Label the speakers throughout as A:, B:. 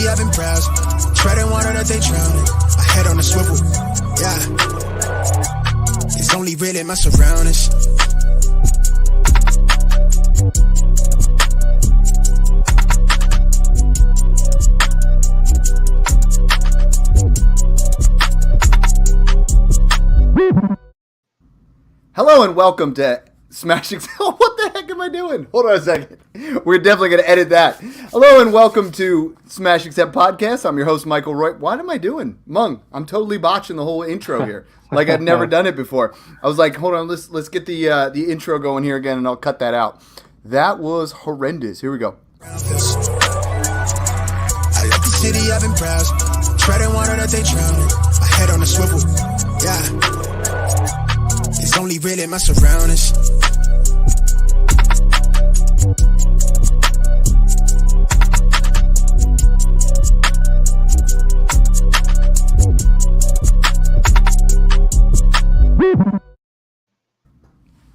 A: I've been browsing, treading water that they drowning. My head on a swivel, yeah. It's only real in my surroundings.
B: Hello and welcome to Smashing. What the heck am I doing? Hold on a second. We're definitely going to edit that. Hello and welcome to Smash Accept Podcast. I'm your host, Michael Roy. What am I doing? Mung, I'm totally botching the whole intro here. Like I've never done it before. I was like, hold on, let's get the intro going here again and I'll cut that out. That was horrendous. Here we go.
A: I left the city, I've been browsing, treading water that they drowning. My head on a swivel, yeah. It's only real in my surroundings.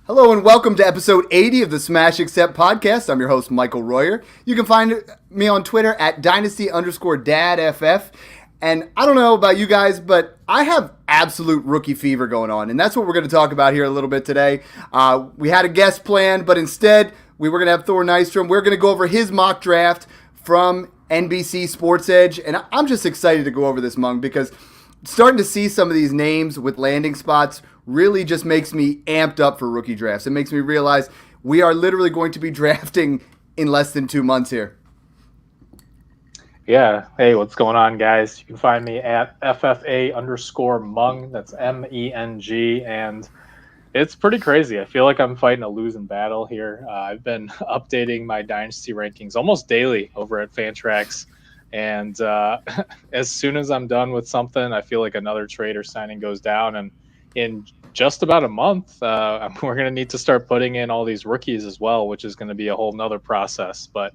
B: Hello and welcome to episode 80 of the Smash Accept Podcast. I'm your host, Michael Royer. You can find me on Twitter at Dynasty_DadFF. And I don't know about you guys, but I have absolute rookie fever going on. And that's what we're going to talk about here a little bit today. We had a guest planned, but instead we were going to have Thor Nystrom. We're going to go over his mock draft from NBC Sports Edge. And I'm just excited to go over this, Mung, because starting to see some of these names with landing spots really just makes me amped up for rookie drafts. It makes me realize we are literally going to be drafting in less than 2 months here.
C: Yeah. Hey, what's going on, guys? You can find me at FFA_Mung. That's MENG. And it's pretty crazy. I feel like I'm fighting a losing battle here. I've been updating my Dynasty rankings almost daily over at Fantrax. And as soon as I'm done with something, I feel like another trade or signing goes down. And in just about a month, we're going to need to start putting in all these rookies as well, which is going to be a whole nother process. But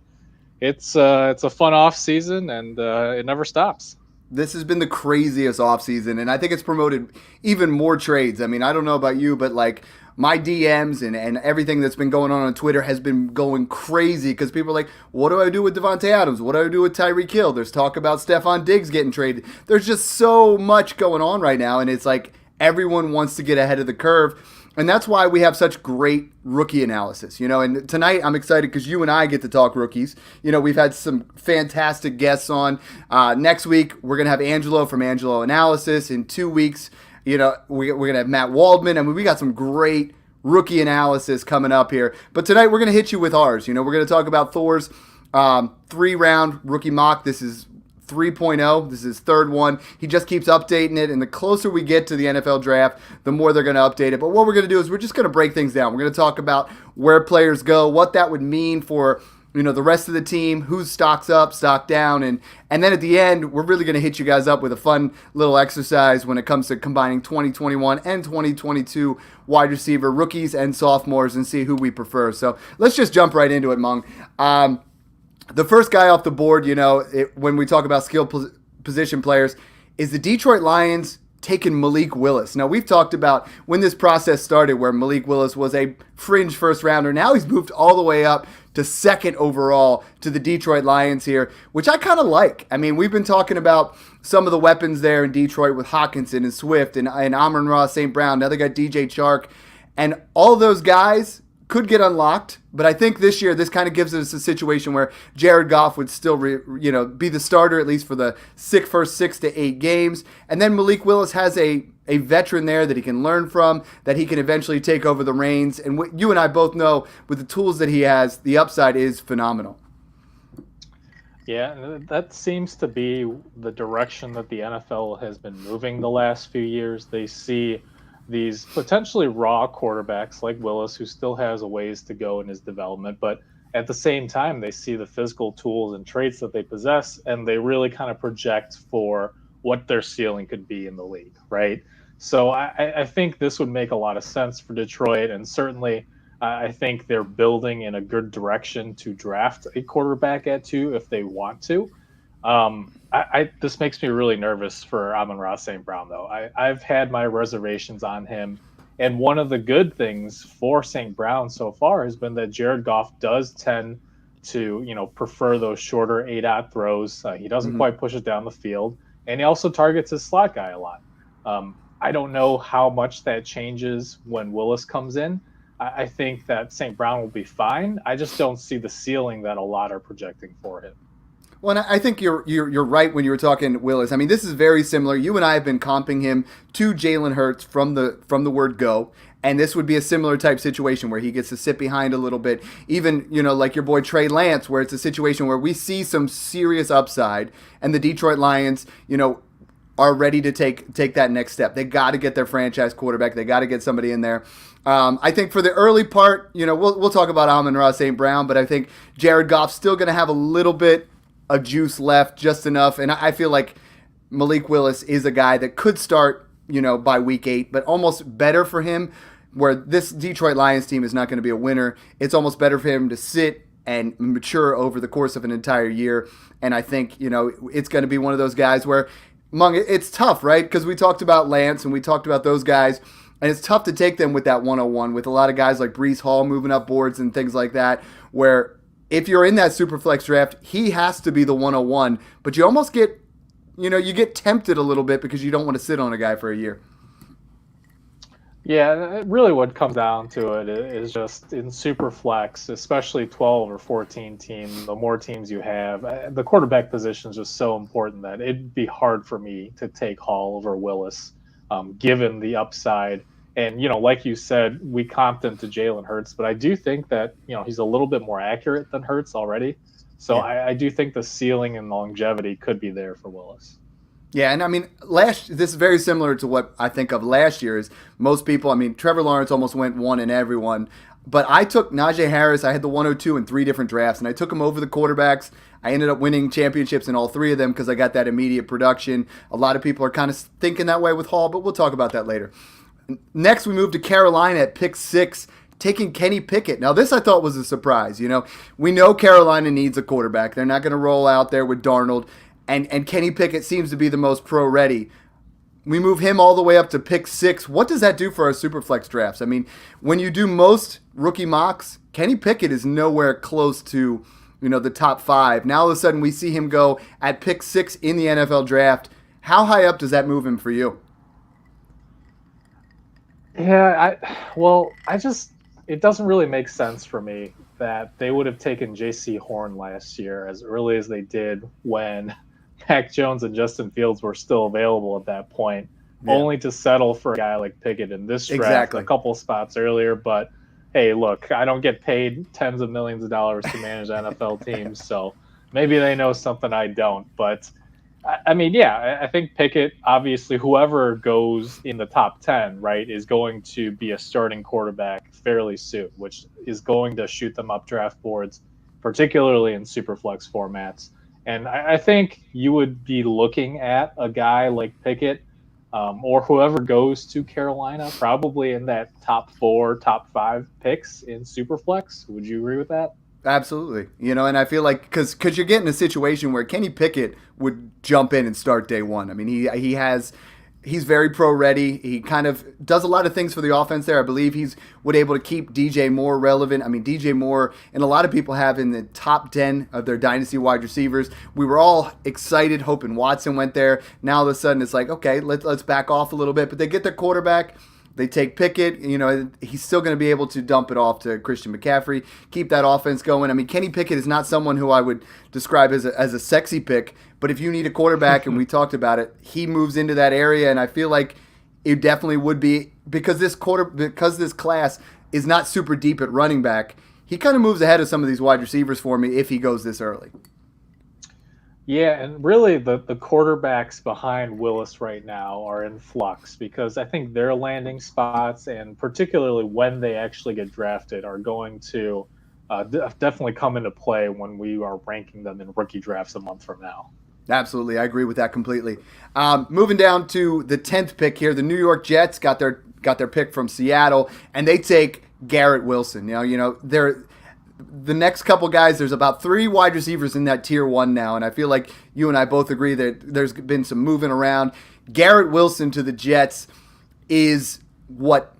C: it's a fun off season, and it never stops.
B: This has been the craziest off season, and I think it's promoted even more trades. I mean, I don't know about you, but like my DMs and everything that's been going on Twitter has been going crazy because people are like, what do I do with Devontae Adams? What do I do with Tyreek Hill? There's talk about Stephon Diggs getting traded. There's just so much going on right now, and it's like everyone wants to get ahead of the curve. And that's why we have such great rookie analysis, and tonight I'm excited because you and I get to talk rookies. We've had some fantastic guests on. Next week, we're going to have Angelo from Angelo Analysis. In 2 weeks, we're going to have Matt Waldman. I mean, we got some great rookie analysis coming up here. But tonight, we're going to hit you with ours. We're going to talk about Thor's 3-round rookie mock. This is 3.0. This is his third one. He just keeps updating it, and the closer we get to the NFL draft, the more they're going to update it. But what we're going to do is we're just going to break things down. We're going to talk about where players go, what that would mean for the rest of the team, who's stocks up, stock down, and then at the end, we're really going to hit you guys up with a fun little exercise when it comes to combining 2021 and 2022 wide receiver rookies and sophomores and see who we prefer. So let's just jump right into it, Mung. The first guy off the board, when we talk about skill position players, is the Detroit Lions taking Malik Willis. Now, we've talked about when this process started where Malik Willis was a fringe first rounder. Now he's moved all the way up to second overall to the Detroit Lions here, which I kind of like. I mean, we've been talking about some of the weapons there in Detroit with Hawkinson and Swift and Amon-Ra St. Brown. Now they got DJ Chark. And all those guys could get unlocked, but I think this year this kind of gives us a situation where Jared Goff would still be the starter at least for the first 6 to 8 games, and then Malik Willis has a veteran there that he can learn from, that he can eventually take over the reins, and what you and I both know with the tools that he has, the upside is phenomenal.
C: Yeah, that seems to be the direction that the NFL has been moving the last few years. They see these potentially raw quarterbacks like Willis, who still has a ways to go in his development, but at the same time, they see the physical tools and traits that they possess, and they really kind of project for what their ceiling could be in the league, right? So I think this would make a lot of sense for Detroit, and certainly I think they're building in a good direction to draft a quarterback at 2 if they want to. This makes me really nervous for Amon-Ra St. Brown, though. I've had my reservations on him, and one of the good things for St. Brown so far has been that Jared Goff does tend to, prefer those shorter ADOT throws. He doesn't quite push it down the field, and he also targets his slot guy a lot. I don't know how much that changes when Willis comes in. I think that St. Brown will be fine. I just don't see the ceiling that a lot are projecting for him.
B: Well, and I think you're right when you were talking Willis. I mean, this is very similar. You and I have been comping him to Jalen Hurts from the word go, and this would be a similar type situation where he gets to sit behind a little bit. Even, like your boy Trey Lance, where it's a situation where we see some serious upside, and the Detroit Lions, are ready to take that next step. They got to get their franchise quarterback. They got to get somebody in there. I think for the early part, we'll talk about Amon-Ra St. Brown, but I think Jared Goff's still going to have a little bit of juice left, just enough. And I feel like Malik Willis is a guy that could start, by week 8, but almost better for him, where this Detroit Lions team is not going to be a winner. It's almost better for him to sit and mature over the course of an entire year. And I think, it's going to be one of those guys where, it's tough, right? Because we talked about Lance and we talked about those guys, and it's tough to take them with that 101 with a lot of guys like Breece Hall moving up boards and things like that, where if you're in that Superflex draft, he has to be the 101, but you almost get, you get tempted a little bit because you don't want to sit on a guy for a year.
C: Yeah, really what comes down to it is just in Superflex, especially 12 or 14 team, the more teams you have, the quarterback position is just so important that it'd be hard for me to take Hall over Willis, given the upside. And, like you said, we comped him to Jalen Hurts, but I do think that, he's a little bit more accurate than Hurts already. So yeah. I do think the ceiling and longevity could be there for Willis.
B: Yeah, and I mean, this is very similar to what I think of last year. Is most people, Trevor Lawrence almost went one in everyone, but I took Najee Harris. I had the 102 in 3 different drafts, and I took him over the quarterbacks. I ended up winning championships in all 3 of them because I got that immediate production. A lot of people are kind of thinking that way with Hall, but we'll talk about that later. Next, we moved to Carolina at pick 6, taking Kenny Pickett. Now, this I thought was a surprise. We know Carolina needs a quarterback. They're not going to roll out there with Darnold. And Kenny Pickett seems to be the most pro-ready. We move him all the way up to pick 6. What does that do for our Superflex drafts? When you do most rookie mocks, Kenny Pickett is nowhere close to, the top 5. Now, all of a sudden, we see him go at pick 6 in the NFL draft. How high up does that move him for you?
C: Yeah, it doesn't really make sense for me that they would have taken J.C. Horn last year as early as they did when Mac Jones and Justin Fields were still available at that point, only to settle for a guy like Pickett in this draft a couple spots earlier. But hey, look, I don't get paid tens of millions of dollars to manage NFL teams, so maybe they know something I don't. But I think Pickett, obviously, whoever goes in the top 10, right, is going to be a starting quarterback fairly soon, which is going to shoot them up draft boards, particularly in Superflex formats. And I think you would be looking at a guy like Pickett or whoever goes to Carolina, probably in that top 4, top 5 picks in Superflex. Would you agree with that?
B: Absolutely. And I feel like because you're getting a situation where Kenny Pickett would jump in and start day one. He's very pro-ready. He kind of does a lot of things for the offense there. I believe he's able to keep DJ Moore relevant. DJ Moore, and a lot of people have in the top 10 of their dynasty wide receivers. We were all excited hoping Watson went there. Now all of a sudden it's like, okay, let's back off a little bit. But they get their quarterback. They take Pickett. He's still going to be able to dump it off to Christian McCaffrey, keep that offense going. Kenny Pickett is not someone who I would describe as a sexy pick, but if you need a quarterback, and we talked about it, he moves into that area, and I feel like it definitely would be because this class is not super deep at running back. He kind of moves ahead of some of these wide receivers for me if he goes this early.
C: Yeah, and really the quarterbacks behind Willis right now are in flux because I think their landing spots, and particularly when they actually get drafted, are going to definitely come into play when we are ranking them in rookie drafts a month from now.
B: Absolutely, I agree with that completely. Moving down to the 10th pick here, the New York Jets got their pick from Seattle, and they take Garrett Wilson. They're the next couple guys, there's about 3 wide receivers in that tier 1 now, and I feel like you and I both agree that there's been some moving around. Garrett Wilson to the Jets is what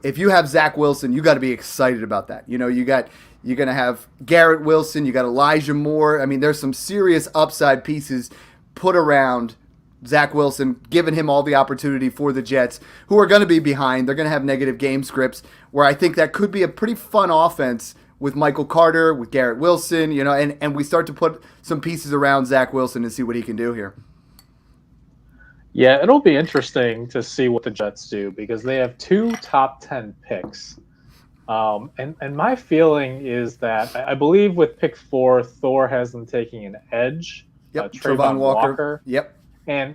B: if you have Zach Wilson, you got to be excited about that. You're going to have Garrett Wilson, you got Elijah Moore. I mean, there's some serious upside pieces put around Zach Wilson, giving him all the opportunity for the Jets, who are going to be behind. They're going to have negative game scripts, where I think that could be a pretty fun offense with Michael Carter, with Garrett Wilson, and we start to put some pieces around Zach Wilson and see what he can do here.
C: Yeah, it'll be interesting to see what the Jets do, because they have 2 top 10 picks. And my feeling is that I believe with pick 4, Thor has them taking an edge.
B: Yep,
C: Trayvon Walker.
B: Yep.
C: And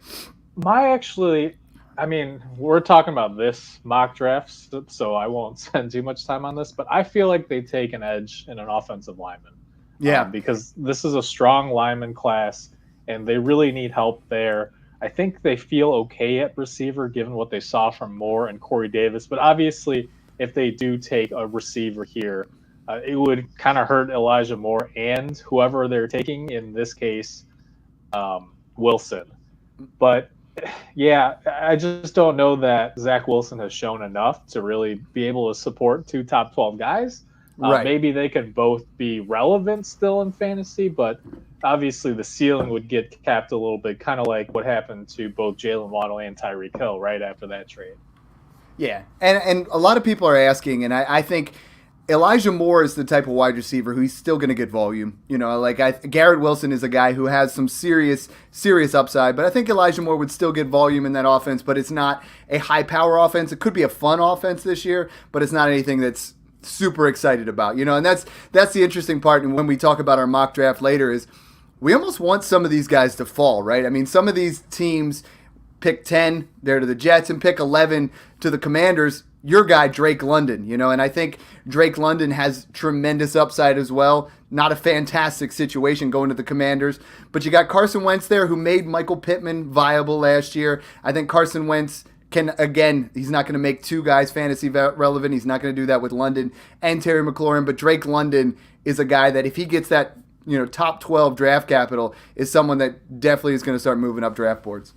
C: we're talking about this mock drafts, so I won't spend too much time on this, but I feel like they take an edge in an offensive lineman.
B: Yeah.
C: Because this is a strong lineman class, and they really need help there. I think they feel okay at receiver, given what they saw from Moore and Corey Davis. But obviously, if they do take a receiver here, it would kind of hurt Elijah Moore and whoever they're taking, in this case, Wilson. But yeah, I just don't know that Zach Wilson has shown enough to really be able to support 2 top 12 guys.
B: Right.
C: Maybe they could both be relevant still in fantasy, but obviously the ceiling would get capped a little bit, kind of like what happened to both Jalen Waddle and Tyreek Hill right after that trade.
B: Yeah, and a lot of people are asking, and I think Elijah Moore is the type of wide receiver who's still going to get volume. Garrett Wilson is a guy who has some serious upside, but I think Elijah Moore would still get volume in that offense, but it's not a high-power offense. It could be a fun offense this year, but it's not anything that's super excited about. And that's the interesting part, and when we talk about our mock draft later, is we almost want some of these guys to fall, right? I mean, some of these teams pick 10, they're to the Jets, and pick 11 to the Commanders. Your guy, Drake London, and I think Drake London has tremendous upside as well. Not a fantastic situation going to the Commanders, but you got Carson Wentz there, who made Michael Pittman viable last year. I think Carson Wentz can, again, he's not going to make 2 guys fantasy relevant. He's not going to do that with London and Terry McLaurin, but Drake London is a guy that if he gets that, top 12 draft capital, is someone that definitely is going to start moving up draft boards.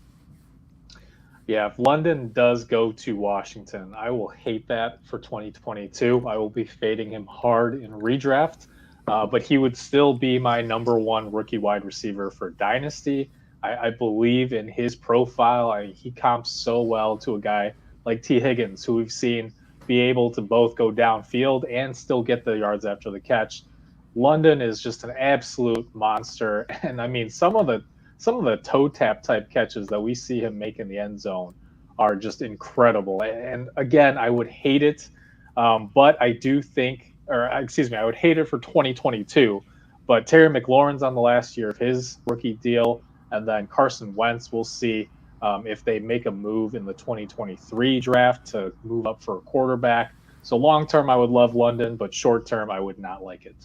C: Yeah, if London does go to Washington, I will hate that for 2022. I will be fading him hard in redraft, but he would still be my number 1 rookie wide receiver for Dynasty. I believe in his profile. He comps so well to a guy like T. Higgins, who we've seen be able to both go downfield and still get the yards after the catch. London is just an absolute monster, and I mean some of the toe tap type catches that we see him make in the end zone are just incredible. And again, I would hate it, but I do think, I would hate it for 2022. But Terry McLaurin's on the last year of his rookie deal, and then Carson Wentz, we'll see if they make a move in the 2023 draft to move up for a quarterback. So long term, I would love London, but short term, I would not like it.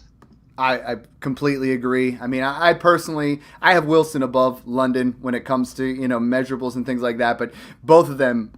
B: I completely agree. I mean, I personally have Wilson above London when it comes to, measurables and things like that, but both of them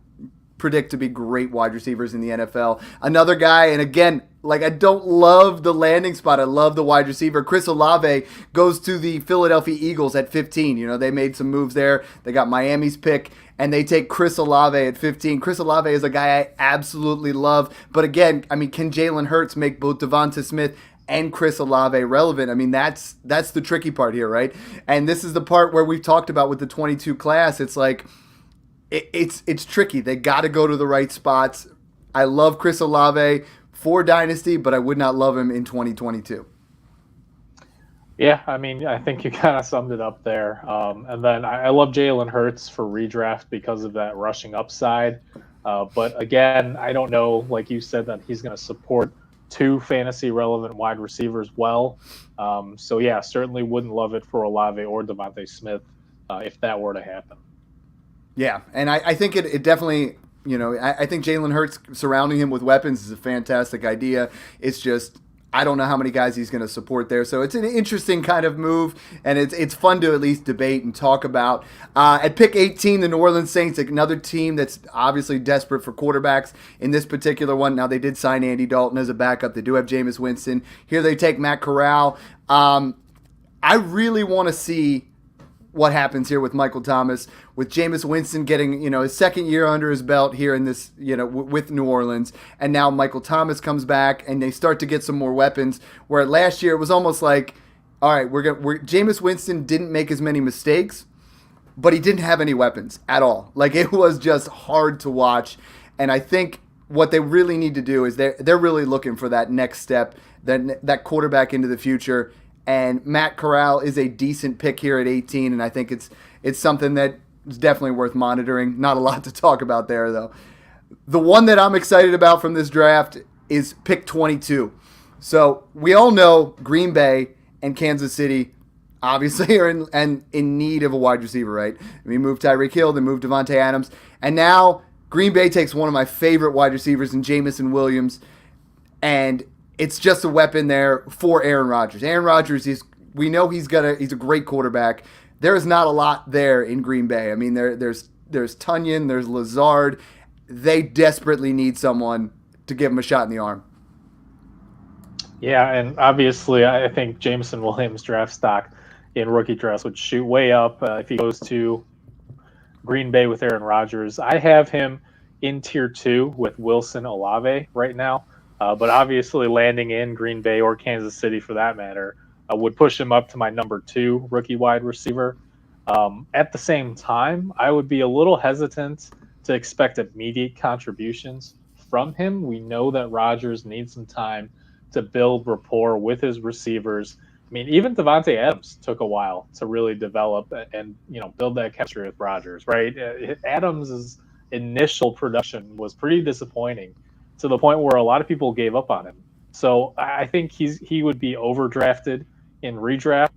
B: predict to be great wide receivers in the NFL. Another guy, and again, I don't love the landing spot. I love the wide receiver. Chris Olave goes to the Philadelphia Eagles at 15. They made some moves there. They got Miami's pick, and they take Chris Olave at 15. Chris Olave is a guy I absolutely love. But again, I mean, can Jalen Hurts make both Devonta Smith and Chris Olave relevant? I mean, that's the tricky part here, right? And this is the part where we've talked about with the 22 class. It's it's tricky. They got to go to the right spots. I love Chris Olave for Dynasty, but I would not love him in 2022.
C: Yeah, I mean, I think you kind of summed it up there. And then I love Jalen Hurts for redraft because of that rushing upside. But again, I don't know, like you said, that he's going to support 2 fantasy relevant wide receivers well. So yeah, certainly wouldn't love it for Olave or Devonta Smith if that were to happen.
B: Yeah, and I think it definitely, I think Jalen Hurts surrounding him with weapons is a fantastic idea. It's just, I don't know how many guys he's going to support there. So it's an interesting kind of move, and it's fun to at least debate and talk about. At pick 18, the New Orleans Saints, another team that's obviously desperate for quarterbacks in this particular one. Now, they did sign Andy Dalton as a backup. They do have Jameis Winston. Here they take Matt Corral. I really want to see what happens here with Michael Thomas, with Jameis Winston getting, his second year under his belt here in this, with New Orleans. And now Michael Thomas comes back and they start to get some more weapons, where last year it was almost like, all right, Jameis Winston didn't make as many mistakes, but he didn't have any weapons at all. Like, it was just hard to watch. And I think what they really need to do is they're really looking for that next step, that quarterback into the future. And Matt Corral is a decent pick here at 18, and I think it's something that is definitely worth monitoring. Not a lot to talk about there, though. The one that I'm excited about from this draft is pick 22. So we all know Green Bay and Kansas City obviously are in need of a wide receiver, right? We moved Tyreek Hill, then moved Devontae Adams, and now Green Bay takes one of my favorite wide receivers in Jameson Williams, and it's just a weapon there for Aaron Rodgers. Aaron Rodgers, we know he's a great quarterback. There is not a lot there in Green Bay. I mean, there's Tunyon, there's Lazard. They desperately need someone to give them a shot in the arm.
C: Yeah, and obviously I think Jameson Williams' draft stock in rookie drafts would shoot way up if he goes to Green Bay with Aaron Rodgers. I have him in tier 2 with Wilson Olave right now, but obviously landing in Green Bay or Kansas City for that matter would push him up to my number 2 rookie wide receiver. At the same time, I would be a little hesitant to expect immediate contributions from him. We know that Rodgers needs some time to build rapport with his receivers. I mean, even Devontae Adams took a while to really develop and build that chemistry with Rodgers, right? Adams' initial production was pretty disappointing to the point where a lot of people gave up on him. So I think he would be overdrafted in redraft,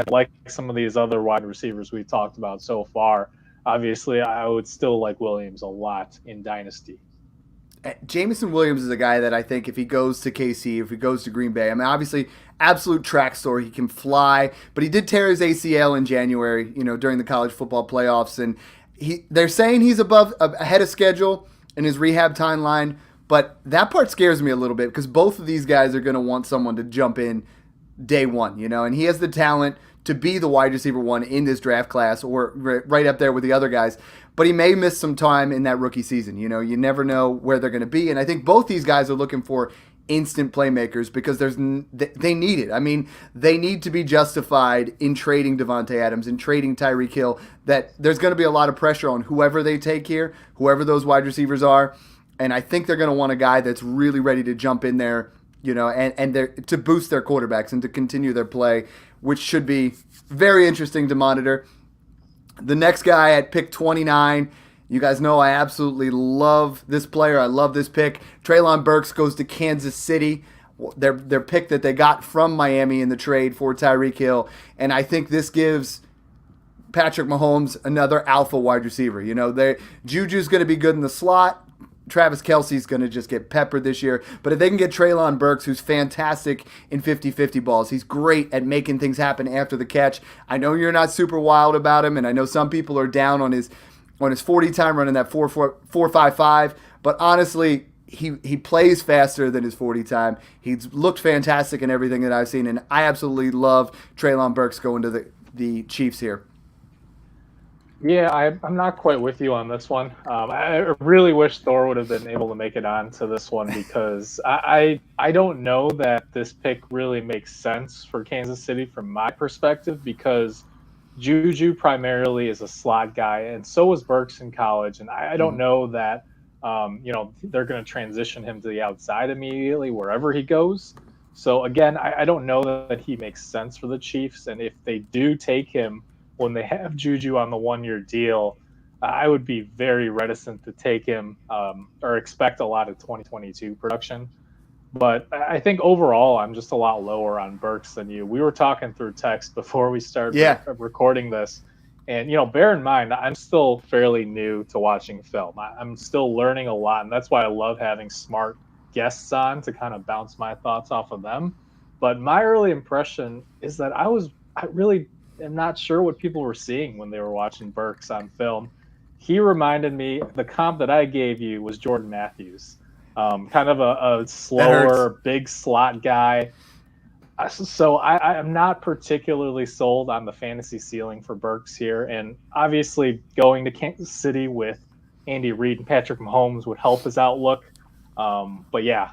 C: like some of these other wide receivers we've talked about so far. Obviously, I would still like Williams a lot in Dynasty.
B: Jameson Williams is a guy that I think if he goes to KC, if he goes to Green Bay, I mean, obviously, absolute track star. He can fly, but he did tear his ACL in January, during the college football playoffs. And they're saying he's ahead of schedule in his rehab timeline, but that part scares me a little bit because both of these guys are going to want someone to jump in day one, and he has the talent to be the wide receiver 1 in this draft class or right up there with the other guys. But he may miss some time in that rookie season. You never know where they're going to be. And I think both these guys are looking for instant playmakers because they need it. I mean, they need to be justified in trading Devontae Adams and trading Tyreek Hill, that there's going to be a lot of pressure on whoever they take here, whoever those wide receivers are. And I think they're going to want a guy that's really ready to jump in there, and to boost their quarterbacks and to continue their play, which should be very interesting to monitor. The next guy at pick 29, you guys know I absolutely love this player. I love this pick. Treylon Burks goes to Kansas City, their pick that they got from Miami in the trade for Tyreek Hill. And I think this gives Patrick Mahomes another alpha wide receiver. Juju's going to be good in the slot. Travis Kelce's going to just get peppered this year. But if they can get Treylon Burks, who's fantastic in 50-50 balls, he's great at making things happen after the catch. I know you're not super wild about him, and I know some people are down on his 40 time running that 4.55. But honestly, he plays faster than his 40 time. He's looked fantastic in everything that I've seen, and I absolutely love Treylon Burks going to the Chiefs here.
C: Yeah, I'm not quite with you on this one. I really wish Thor would have been able to make it on to this one because I don't know that this pick really makes sense for Kansas City from my perspective because Juju primarily is a slot guy and so was Burks in college. And I don't know that, they're going to transition him to the outside immediately wherever he goes. So again, I don't know that he makes sense for the Chiefs. And if they do take him, when they have Juju on the 1-year deal, I would be very reticent to take him or expect a lot of 2022 production. But I think overall, I'm just a lot lower on Burks than you. We were talking through text before we started recording this. And, bear in mind, I'm still fairly new to watching film. I'm still learning a lot. And that's why I love having smart guests on to kind of bounce my thoughts off of them. But my early impression is that I really am not sure what people were seeing when they were watching Burks on film. He reminded me, the comp that I gave you was Jordan Matthews, kind of a slower, big slot guy. So I'm not particularly sold on the fantasy ceiling for Burks here, and obviously going to Kansas City with Andy Reid and Patrick Mahomes would help his outlook. But yeah,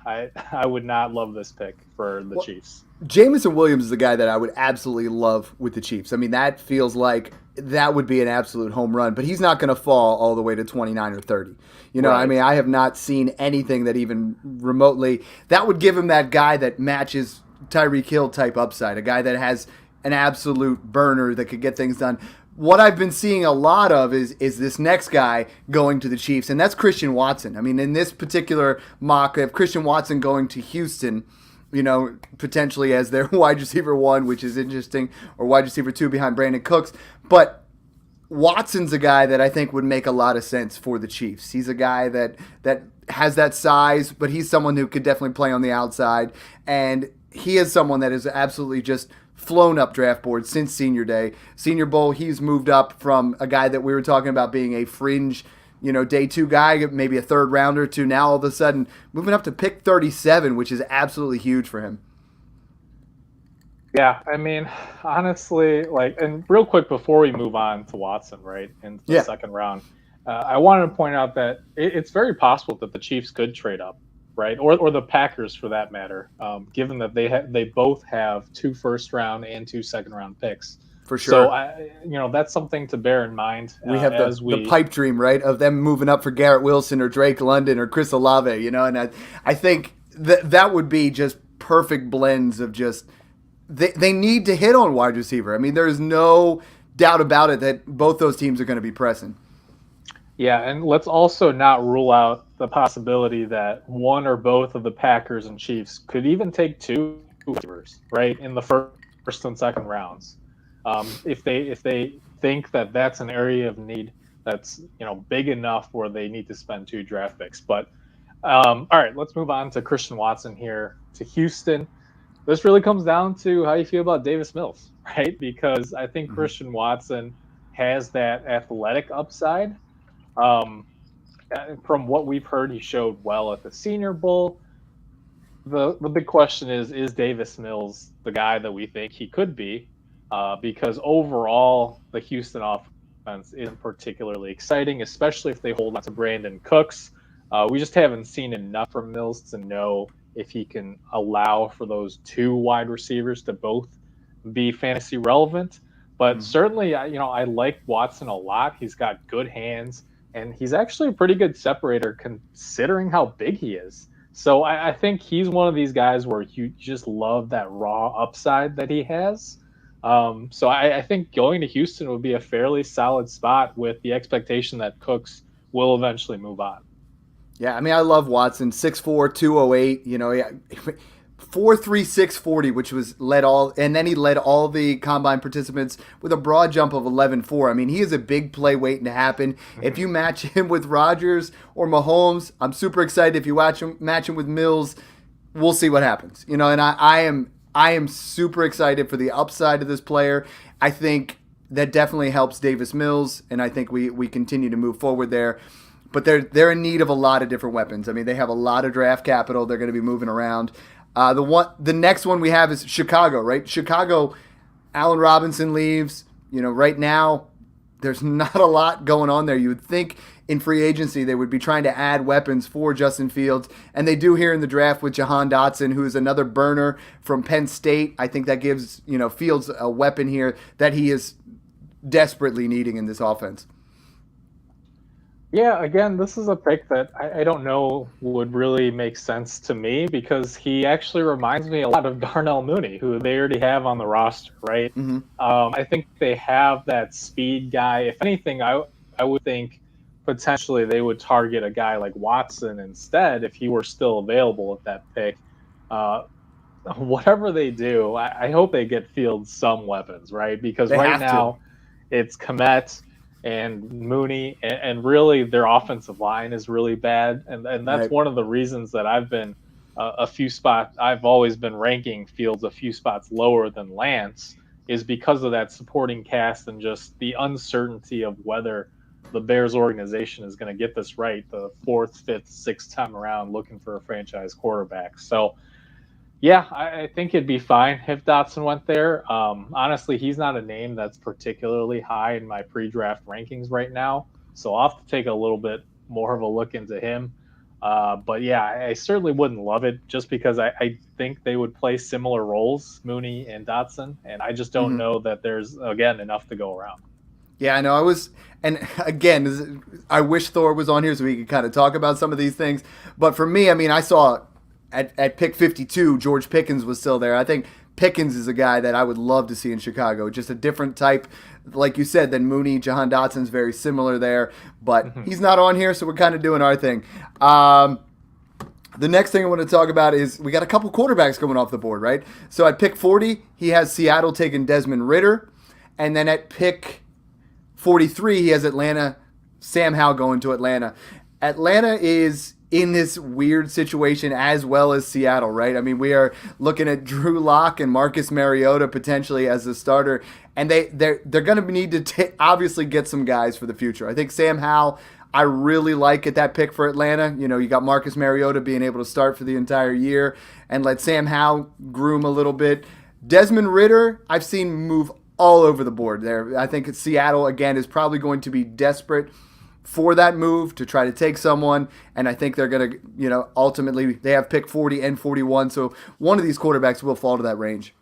C: I would not love this pick for the Chiefs.
B: Jameson Williams is the guy that I would absolutely love with the Chiefs. I mean, that feels like that would be an absolute home run, but he's not going to fall all the way to 29 or 30. You know, right. I mean, I have not seen anything that even remotely that would give him that guy that matches Tyreek Hill type upside, a guy that has an absolute burner that could get things done. What I've been seeing a lot of is this next guy going to the Chiefs, and that's Christian Watson. I mean, in this particular mock, they have Christian Watson going to Houston, you know, potentially as their wide receiver 1, which is interesting, or wide receiver 2 behind Brandon Cooks. But Watson's a guy that I think would make a lot of sense for the Chiefs. He's a guy that has that size, but he's someone who could definitely play on the outside. And he is someone that has absolutely just flown up draft boards since Senior Day. Senior Bowl, he's moved up from a guy that we were talking about being a fringe, you know, day 2 guy, maybe a third rounder, to now all of a sudden moving up to pick 37, which is absolutely huge for him.
C: Yeah, I mean, honestly, like, and real quick before we move on to Watson, right, in the second round, I wanted to point out that it's very possible that the Chiefs could trade up, right, or the Packers for that matter, given that they both have 2 first-round and 2 second-round picks.
B: For sure.
C: So, that's something to bear in mind.
B: We have the pipe dream, right, of them moving up for Garrett Wilson or Drake London or Chris Olave, you know, and I think that would be just perfect blends of just they need to hit on wide receiver. I mean, there is no doubt about it that both those teams are going to be pressing.
C: Yeah, and let's also not rule out the possibility that one or both of the Packers and Chiefs could even take 2 receivers, right, in the first and second rounds. If they think that that's an area of need that's, you know, big enough where they need to spend 2 draft picks. But all right, let's move on to Christian Watson here to Houston. This really comes down to how you feel about Davis Mills, right? Because I think Christian Watson has that athletic upside. From what we've heard, he showed well at the Senior Bowl. The big question is Davis Mills the guy that we think he could be? Because overall, the Houston offense isn't particularly exciting, especially if they hold on to Brandon Cooks. We just haven't seen enough from Mills to know if he can allow for those 2 wide receivers to both be fantasy relevant. But certainly, I like Watson a lot. He's got good hands, and he's actually a pretty good separator considering how big he is. So I think he's one of these guys where you just love that raw upside that he has. So I think going to Houston would be a fairly solid spot with the expectation that Cooks will eventually move on.
B: Yeah, I mean, I love Watson, 6'4", 208, you know, 4.36 40, which was led all the combine participants with a broad jump of 11.4. I mean, he is a big play waiting to happen. If you match him with Rodgers or Mahomes, I'm super excited. If you match him with Mills, we'll see what happens. You know, and I am super excited for the upside of this player. I think that definitely helps Davis Mills, and I think we continue to move forward there. But they're in need of a lot of different weapons. I mean, they have a lot of draft capital. They're going to be moving around. The next one we have is Chicago, right? Chicago, Allen Robinson leaves. You know, right now there's not a lot going on there. You would think in free agency they would be trying to add weapons for Justin Fields, and they do here in the draft with Jahan Dotson, who is another burner from Penn State. I think that gives, you know, Fields a weapon here that he is desperately needing in this offense.
C: Yeah, again, this is a pick that I don't know would really make sense to me because he actually reminds me a lot of Darnell Mooney, who they already have on the roster, right? I think they have that speed guy. If anything, I would think potentially they would target a guy like Watson instead if he were still available at that pick. Whatever they do, I hope they get Fields some weapons, right? Because right now it's Kmet and Mooney, and really their offensive line is really bad, and that's one of the reasons that I've been I've always been ranking Fields a few spots lower than Lance, is because of that supporting cast and just the uncertainty of whether the Bears organization is going to get this right the 4th, 5th, 6th time around looking for a franchise quarterback. So Yeah, I think it'd be fine if Dotson went there. Honestly, he's not a name that's particularly high in my pre-draft rankings right now, so I'll have to take a little bit more of a look into him. But yeah, I certainly wouldn't love it just because I think they would play similar roles, Mooney and Dotson, and I just don't know that there's again enough to go around.
B: Yeah, I know. And again, I wish Thor was on here so we could kind of talk about some of these things. But for me, I mean, I saw at pick 52, George Pickens was still there. I think Pickens is a guy that I would love to see in Chicago. Just a different type, like you said, than Mooney. Jahan Dotson's very similar there, but he's not on here, so we're kind of doing our thing. The next thing I want to talk about is we got a couple quarterbacks coming off the board, right? So at pick 40, he has Seattle taking Desmond Ritter. And then at pick 43, he has Atlanta, Sam Howell going to Atlanta. Atlanta is in this weird situation as well as Seattle, right? I mean, we are looking at Drew Lock and Marcus Mariota potentially as the starter, and they're going to need to obviously get some guys for the future. I think Sam Howell, I really like at that pick for Atlanta. You know, you got Marcus Mariota being able to start for the entire year and let Sam Howell groom a little bit. Desmond Ritter, I've seen move all over the board there. I think Seattle, again, is probably going to be desperate for that move to try to take someone, and I think they're going to, you know, ultimately they have pick 40 and 41, so one of these quarterbacks will fall to that range.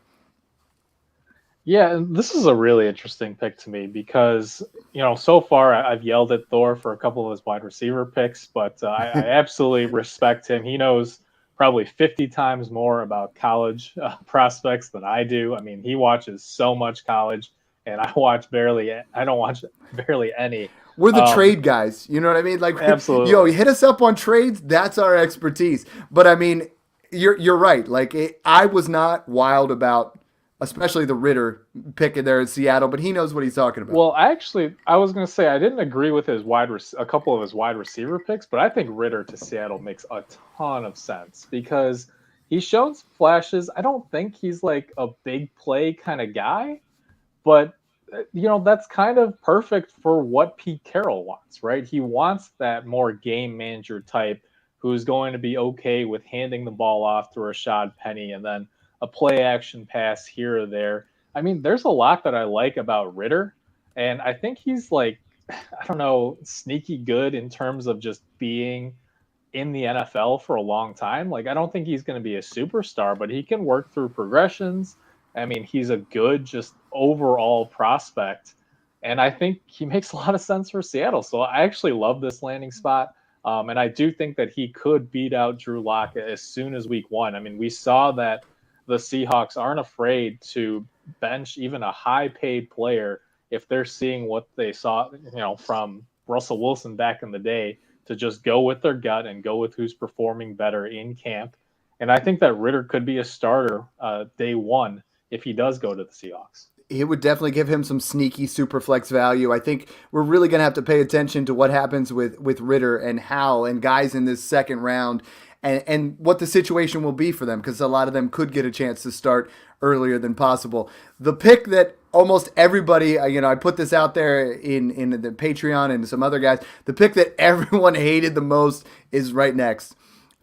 C: Yeah, and this is a really interesting pick to me because, you know, so far I've yelled at Thor for a couple of his wide receiver picks, but I absolutely respect him. He knows probably 50 times more about college prospects than I do. I mean, he watches so much college, and I don't watch barely any.
B: We're the
C: Um,
B: trade guys. You know what I mean? Like, yo,
C: Absolutely.
B: hit us up on trades. That's our expertise. But I mean, you're right. Like, I was not wild about, especially the Ritter pick there in Seattle, but he knows what he's talking about.
C: Well, I was going to say I didn't agree with a couple of his wide receiver picks, but I think Ritter to Seattle makes a ton of sense because he's shown some flashes. I don't think he's like a big play kind of guy, but you know that's kind of perfect for what Pete Carroll wants, right? He wants that more game manager type who's going to be okay with handing the ball off to Rashad Penny and then a play action pass here or there. I mean, there's a lot that I like about Ritter, and I think he's like, I don't know, sneaky good in terms of just being in the NFL for a long time. Like, I don't think he's going to be a superstar, but he can work through progressions. I mean, he's a good, just overall prospect. And I think he makes a lot of sense for Seattle. So I actually love this landing spot. And I do think that he could beat out Drew Lock as soon as week one. I mean, we saw that the Seahawks aren't afraid to bench even a high paid player if they're seeing what they saw, you know, from Russell Wilson back in the day to just go with their gut and go with who's performing better in camp. And I think that Ritter could be a starter day one if he does go to the Seahawks.
B: It would definitely give him some sneaky super flex value. I think we're really going to have to pay attention to what happens with Ritter and Howell and guys in this second round and what the situation will be for them because a lot of them could get a chance to start earlier than possible. The pick that almost everybody, you know, I put this out there in the Patreon and some other guys, the pick that everyone hated the most is right next.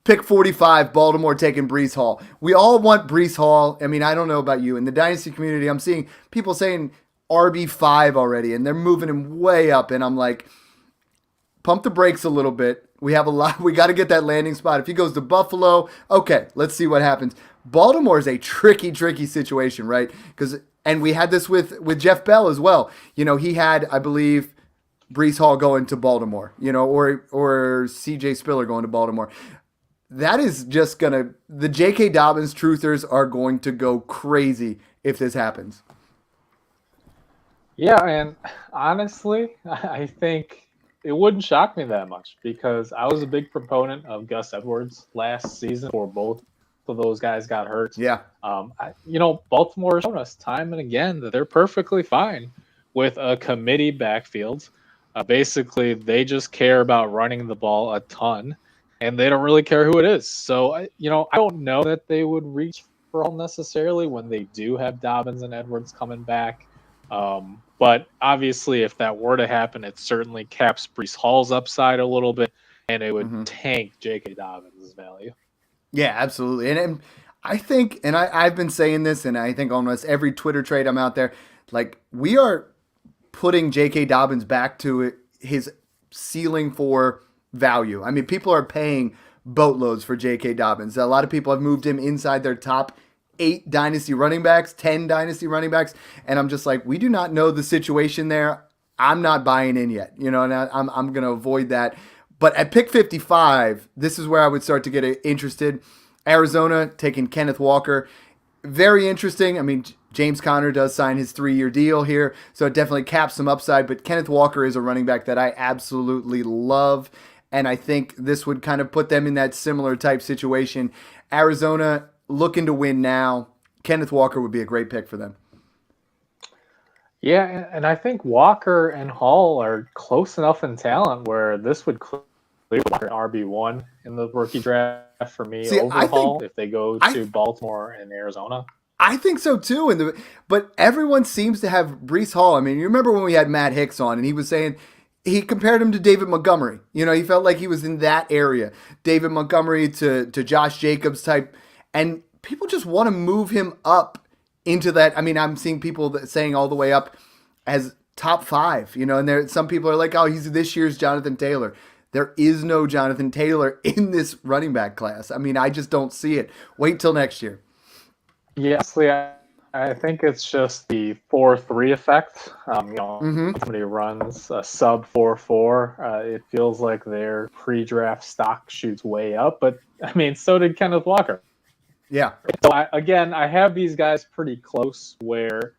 B: Pick 45, Baltimore taking Breece Hall. We all want Breece Hall. I mean, I don't know about you. In the Dynasty community, I'm seeing people saying RB5 already, and they're moving him way up. And I'm like, pump the brakes a little bit. We have a lot. We got to get that landing spot. If he goes to Buffalo, okay, let's see what happens. Baltimore is a tricky situation, right? And we had this with Jeff Bell as well. You know, he had, I believe, Breece Hall going to Baltimore, you know, or CJ Spiller going to Baltimore. That is just the J.K. Dobbins truthers are going to go crazy if this happens.
C: Yeah, and honestly, I think it wouldn't shock me that much because I was a big proponent of Gus Edwards last season before both of those guys got hurt.
B: Yeah.
C: You know, Baltimore has shown us time and again that they're perfectly fine with a committee backfield. Basically, they just care about running the ball a ton, and they don't really care who it is. So, you know, I don't know that they would reach for all necessarily when they do have Dobbins and Edwards coming back. But obviously, if that were to happen, it certainly caps Breece Hall's upside a little bit, and it would tank J.K. Dobbins' value.
B: Yeah, absolutely. And I think, and I've been saying this, and I think almost every Twitter trade I'm out there, like we are putting J.K. Dobbins back to his ceiling for value. I mean, people are paying boatloads for J.K. Dobbins. A lot of people have moved him inside their top 8 dynasty running backs, 10 dynasty running backs, and I'm just like, we do not know the situation there. I'm not buying in yet, and I'm going to avoid that. But at pick 55, this is where I would start to get interested. Arizona taking Kenneth Walker. Very interesting. I mean, James Conner does sign his 3-year deal here, so it definitely caps some upside. But Kenneth Walker is a running back that I absolutely love, and I think this would kind of put them in that similar type situation. Arizona looking to win now. Kenneth Walker would be a great pick for them.
C: Yeah, and I think Walker and Hall are close enough in talent where this would clear RB1 in the rookie draft for me over Hall if they go to Baltimore and Arizona.
B: I think so too. But everyone seems to have Breece Hall. I mean, you remember when we had Matt Hicks on and he was saying he compared him to David Montgomery. He felt like he was in that area. David Montgomery to Josh Jacobs type. And people just want to move him up into that. I mean, I'm seeing people saying all the way up as top 5, and some people are like, oh, he's this year's Jonathan Taylor. There is no Jonathan Taylor in this running back class. I mean, I just don't see it. Wait till next year.
C: Yes, I think it's just the 4-3 effect. Somebody runs a sub 4-4. It feels like their pre-draft stock shoots way up. But, I mean, so did Kenneth Walker.
B: Yeah.
C: So, I have these guys pretty close where,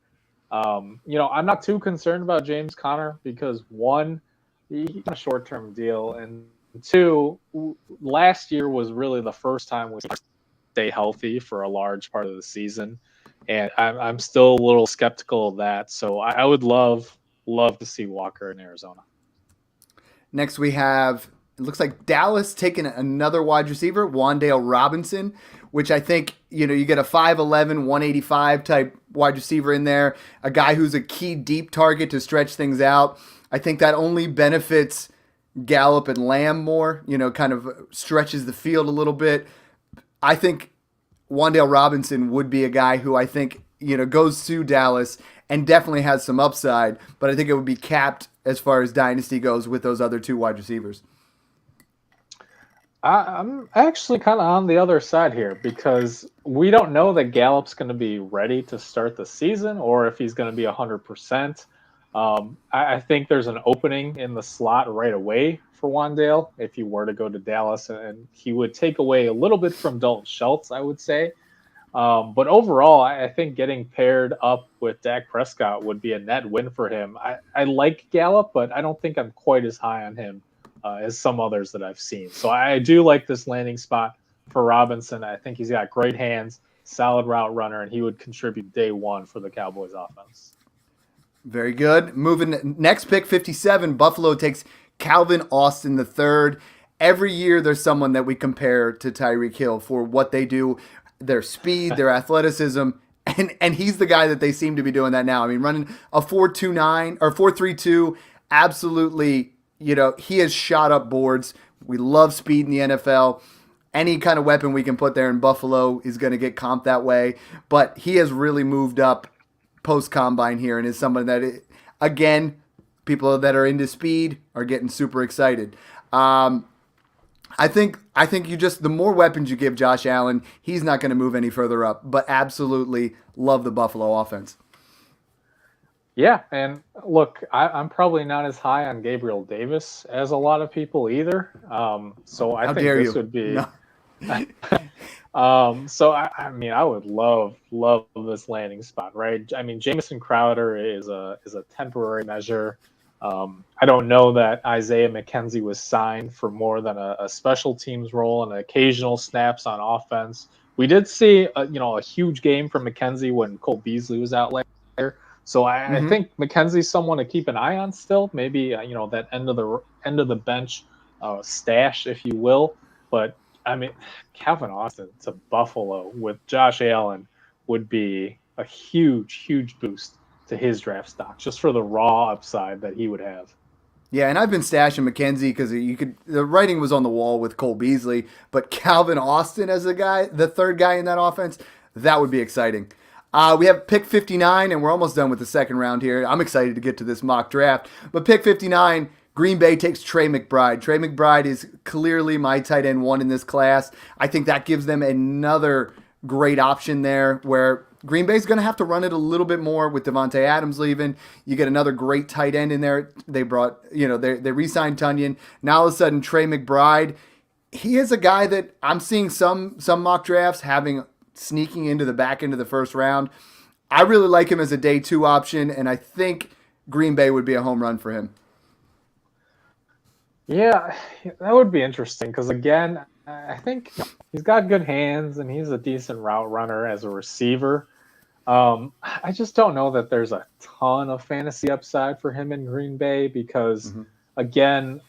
C: I'm not too concerned about James Conner because, one, he's a short-term deal, and 2, last year was really the first time we stay healthy for a large part of the season, and I'm still a little skeptical of that. So I would love to see Walker in Arizona.
B: Next we have, it looks like Dallas taking another wide receiver, Wan'Dale Robinson, which I think, you get a 5'11", 185 type wide receiver in there, a guy who's a key deep target to stretch things out. I think that only benefits Gallup and Lamb more, kind of stretches the field a little bit. I think Wan'Dale Robinson would be a guy who I think, goes to Dallas and definitely has some upside, but I think it would be capped as far as dynasty goes with those other 2 wide receivers.
C: I'm actually kind of on the other side here because we don't know that Gallup's going to be ready to start the season or if he's going to be 100%. I think there's an opening in the slot right away for Wan'Dale if he were to go to Dallas, and he would take away a little bit from Dalton Schultz, I would say. But overall, I think getting paired up with Dak Prescott would be a net win for him. I like Gallup, but I don't think I'm quite as high on him as some others that I've seen. So I do like this landing spot for Robinson. I think he's got great hands, solid route runner, and he would contribute day one for the Cowboys offense.
B: Very good. Moving next pick, 57, Buffalo takes Calvin Austin III. Every year there's someone that we compare to Tyreek Hill for what they do, their speed, their athleticism, and he's the guy that they seem to be doing that now. I mean, running a 4.29 or 4.32, absolutely, he has shot up boards. We love speed in the NFL. Any kind of weapon we can put there in Buffalo is going to get comped that way. But he has really moved up post-combine here and is someone that, again, people that are into speed are getting super excited. I think you just, the more weapons you give Josh Allen, he's not going to move any further up. But absolutely love the Buffalo offense.
C: Yeah, and look, I'm probably not as high on Gabriel Davis as a lot of people either. So I think this would be. No. So I mean, I would love this landing spot, right? I mean, Jamison Crowder is a temporary measure. I don't know that Isaiah McKenzie was signed for more than a special teams role and occasional snaps on offense. We did see a huge game from McKenzie when Cole Beasley was out later. So I think McKenzie's someone to keep an eye on still. Maybe that end of the bench stash, if you will. But I mean, Calvin Austin to Buffalo with Josh Allen would be a huge boost to his draft stock just for the raw upside that he would have.
B: Yeah, and I've been stashing McKenzie because the writing was on the wall with Cole Beasley, but Calvin Austin as the third guy in that offense, that would be exciting. We have pick 59, and we're almost done with the second round here. I'm excited to get to this mock draft. But pick 59, Green Bay takes Trey McBride. Trey McBride is clearly my tight end one in this class. I think that gives them another great option there where Green Bay's going to have to run it a little bit more with Devontae Adams leaving. You get another great tight end in there. They brought, they re-signed Tunyon. Now all of a sudden, Trey McBride, he is a guy that I'm seeing some mock drafts sneaking into the back end of the first round. I really like him as a day 2 option, and I think Green Bay would be a home run for him.
C: Yeah, that would be interesting because, again, I think he's got good hands and he's a decent route runner as a receiver. I just don't know that there's a ton of fantasy upside for him in Green Bay because, again,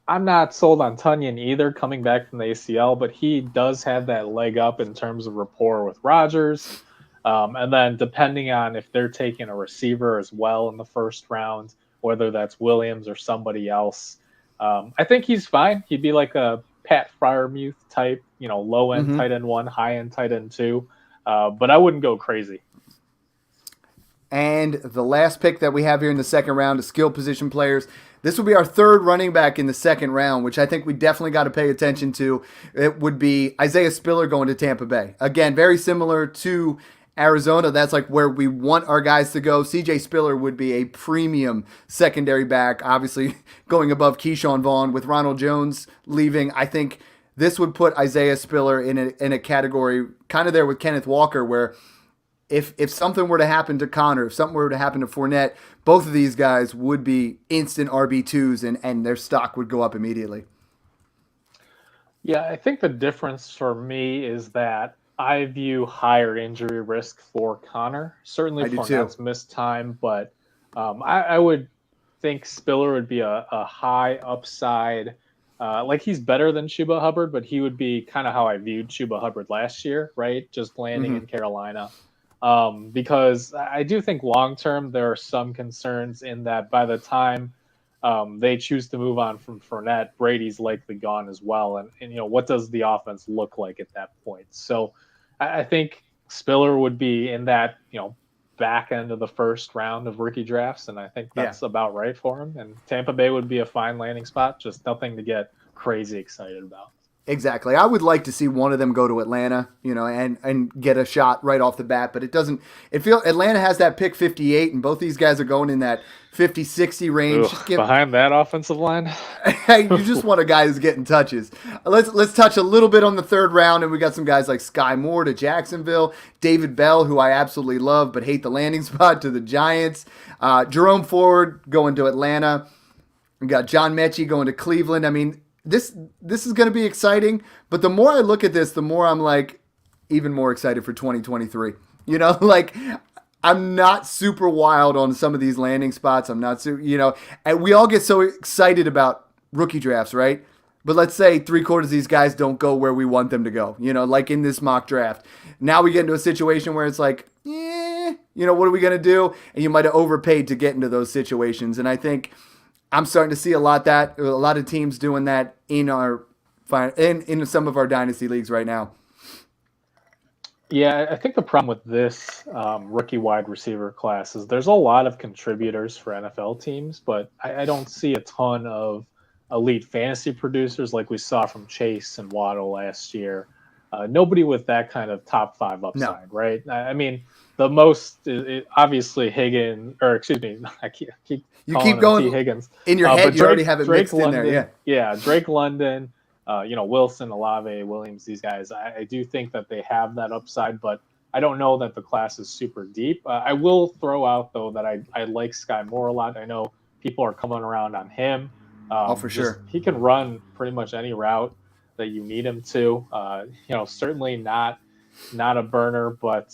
C: I'm not sold on Tunyon either coming back from the ACL, but he does have that leg up in terms of rapport with Rodgers. And then depending on if they're taking a receiver as well in the first round, whether that's Williams or somebody else, I think he's fine. He'd be like a Pat Freiermuth type, low end tight end 1, high end tight end 2. But I wouldn't go crazy.
B: And the last pick that we have here in the second round is skill position players. This will be our third running back in the second round, which I think we definitely got to pay attention to. It would be Isaiah Spiller going to Tampa Bay. Again, very similar to Arizona. That's like where we want our guys to go. CJ Spiller would be a premium secondary back, obviously going above Keyshawn Vaughn. With Ronald Jones leaving, I think this would put Isaiah Spiller in a category kind of there with Kenneth Walker, where if something were to happen to Connor, if something were to happen to Fournette, both of these guys would be instant RB2s and their stock would go up immediately.
C: Yeah, I think the difference for me is that I view higher injury risk for Connor. Certainly Fournette's missed time, but I would think Spiller would be a high upside. Like he's better than Chuba Hubbard, but he would be kind of how I viewed Chuba Hubbard last year, right? Just landing in Carolina. Because I do think long-term there are some concerns in that by the time they choose to move on from Fournette, Brady's likely gone as well. And what does the offense look like at that point? So I think Spiller would be in that, back end of the first round of rookie drafts. And I think that's about right for him. And Tampa Bay would be a fine landing spot, just nothing to get crazy excited about.
B: Exactly. I would like to see one of them go to Atlanta, and get a shot right off the bat, but it doesn't. Atlanta has that pick 58, and both these guys are going in that 50-60 range.
C: Behind that offensive line,
B: you just want a guy who's getting touches. Let's touch a little bit on the third round, and we got some guys like Sky Moore to Jacksonville, David Bell, who I absolutely love but hate the landing spot, to the Giants, Jerome Ford going to Atlanta. We got John Mechie going to Cleveland. I mean, This is going to be exciting, but the more I look at this, the more I'm like even more excited for 2023. I'm not super wild on some of these landing spots. I'm not and we all get so excited about rookie drafts, right? But let's say 3/4 of these guys don't go where we want them to go, like in this mock draft. Now we get into a situation where it's like, what are we going to do? And you might have overpaid to get into those situations. And I think I'm starting to see a lot of teams doing that in some of our dynasty leagues right now.
C: Yeah, I think the problem with this rookie wide receiver class is there's a lot of contributors for NFL teams, but I don't see a ton of elite fantasy producers like we saw from Chase and Waddle last year. Nobody with that kind of top 5 upside, right? I mean, the most obviously Higgins, or excuse me, I keep
B: you keep going
C: T. Higgins
B: in your head. You already have it mixed
C: London,
B: in there,
C: yeah. Drake London, Wilson, Olave, Williams. These guys, I do think that they have that upside, but I don't know that the class is super deep. I will throw out though that I like Sky Moore a lot. I know people are coming around on him.
B: For sure,
C: he can run pretty much any route that you need him to. Certainly not a burner, but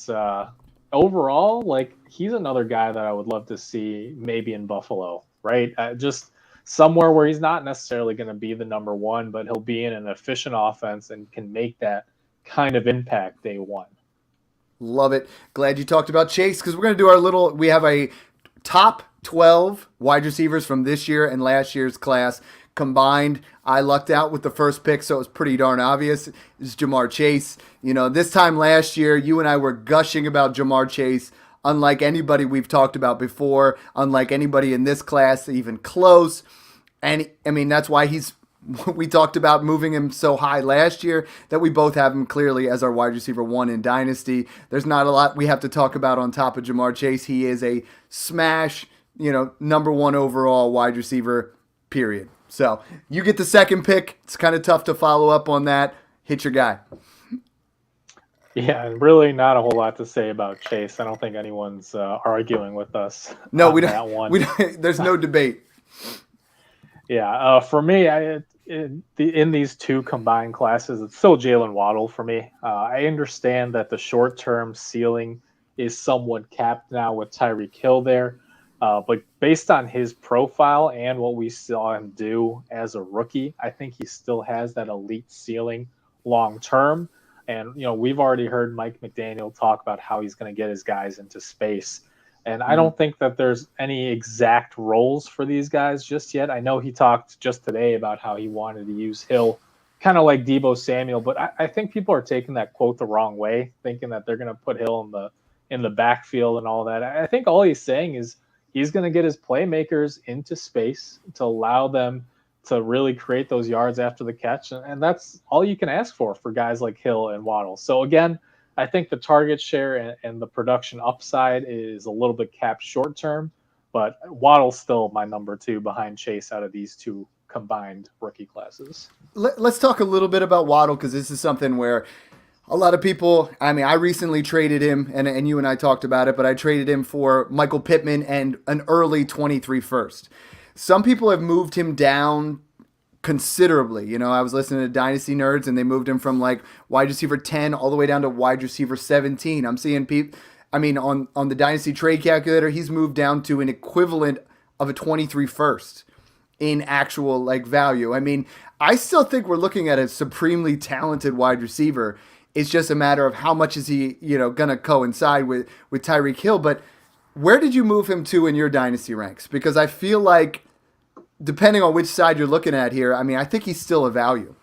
C: overall, like he's another guy that I would love to see maybe in Buffalo, right? Just somewhere where he's not necessarily going to be the number one, but he'll be in an efficient offense and can make that kind of impact day one.
B: Love it. Glad you talked about Chase because we're going to do we have a top 12 wide receivers from this year and last year's class combined. I lucked out with the first pick, so it was pretty darn obvious. It's Ja'Marr Chase. This time last year, you and I were gushing about Ja'Marr Chase, unlike anybody we've talked about before, unlike anybody in this class, even close. And, that's why we talked about moving him so high last year, that we both have him clearly as our wide receiver 1 in Dynasty. There's not a lot we have to talk about on top of Ja'Marr Chase. He is a smash, number 1 overall wide receiver, period. So you get the second pick. It's kind of tough to follow up on that. Hit your guy.
C: Yeah, and really not a whole lot to say about Chase. I don't think anyone's arguing with us.
B: No, we don't. There's no debate.
C: Yeah, for me, in these two combined classes, it's still Jalen Waddle for me. I understand that the short-term ceiling is somewhat capped now with Tyreek Hill there. But based on his profile and what we saw him do as a rookie, I think he still has that elite ceiling long term. And, we've already heard Mike McDaniel talk about how he's going to get his guys into space. And I don't think that there's any exact roles for these guys just yet. I know he talked just today about how he wanted to use Hill kind of like Deebo Samuel, but I think people are taking that quote the wrong way, thinking that they're going to put Hill in the backfield and all that. I think all he's saying is he's going to get his playmakers into space to allow them to really create those yards after the catch. And that's all you can ask for guys like Hill and Waddle. So again, I think the target share and the production upside is a little bit capped short term, but Waddle's still my number 2 behind Chase out of these two combined rookie classes.
B: Let's talk a little bit about Waddle, because this is something where a lot of people, I recently traded him, and you and I talked about it, but I traded him for Michael Pittman and an early 23 first. Some people have moved him down considerably. I was listening to Dynasty Nerds, and they moved him from like wide receiver 10 all the way down to wide receiver 17. I'm seeing people, on the Dynasty trade calculator, he's moved down to an equivalent of a 23 first in actual value. I still think we're looking at a supremely talented wide receiver. It's just a matter of how much is he, going to coincide with Tyreek Hill. But where did you move him to in your Dynasty ranks? Because I feel like, depending on which side you're looking at here, I think he's still a value.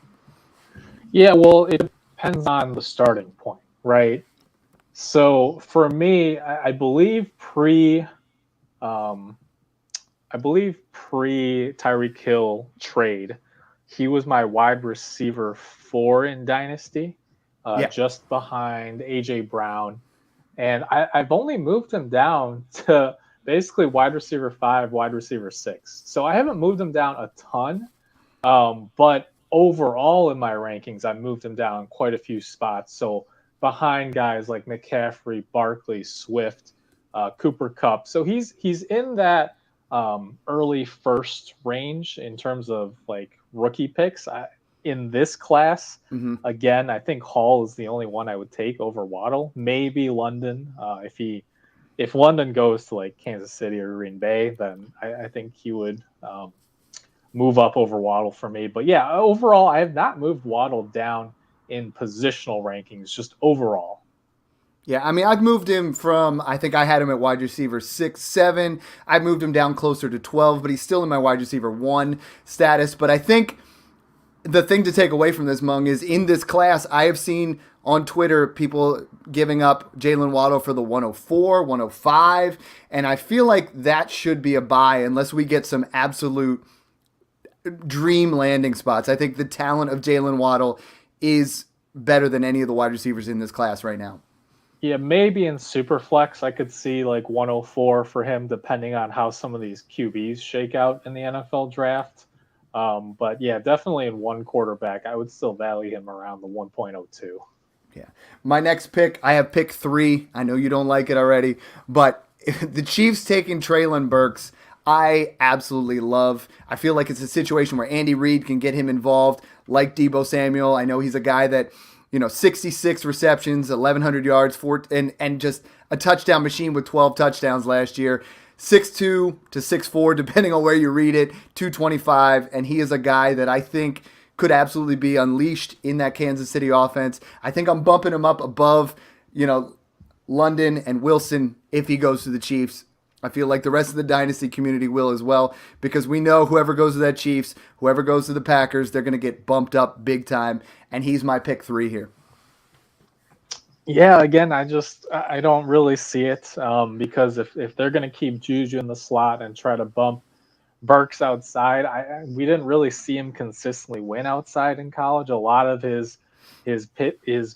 C: Yeah, well, it depends on the starting point, right? So for me, I believe pre Tyreek Hill trade, he was my wide receiver 4 in Dynasty. Just behind A.J. Brown. And I've only moved him down to basically wide receiver 5, wide receiver 6. So I haven't moved him down a ton. But overall in my rankings, I moved him down quite a few spots. So behind guys like McCaffrey, Barkley, Swift, Cooper Kupp. So he's in that early first range in terms of rookie picks. In this class, again, I think Hall is the only one I would take over Waddle. Maybe London. If London goes to Kansas City or Green Bay, then I think he would move up over Waddle for me. But yeah, overall, I have not moved Waddle down in positional rankings, just overall.
B: Yeah, I've moved him from, I think I had him at wide receiver 6, 7. I moved him down closer to 12, but he's still in my wide receiver 1 status. But I think the thing to take away from this, Mung, is in this class, I have seen on Twitter people giving up Jalen Waddle for the 104, 105, and I feel like that should be a buy unless we get some absolute dream landing spots. I think the talent of Jalen Waddle is better than any of the wide receivers in this class right now.
C: Yeah, maybe in Superflex I could see 104 for him, depending on how some of these QBs shake out in the NFL draft. But yeah, definitely in one quarterback, I would still value him around the 1.02.
B: Yeah. My next pick, I have pick 3. I know you don't like it already, but the Chiefs taking Treylon Burks, I absolutely love. I feel like it's a situation where Andy Reid can get him involved, like Deebo Samuel. I know he's a guy that, 66 receptions, 1,100 yards, and just a touchdown machine with 12 touchdowns last year. 6'2 to 6'4, depending on where you read it, 225, and he is a guy that I think could absolutely be unleashed in that Kansas City offense. I think I'm bumping him up above, London and Wilson if he goes to the Chiefs. I feel like the rest of the dynasty community will as well, because we know whoever goes to that Chiefs, whoever goes to the Packers, they're going to get bumped up big time, and he's my pick 3 here.
C: Yeah, again, I don't really see it because if they're going to keep Juju in the slot and try to bump Burks outside, we didn't really see him consistently win outside in college. A lot of his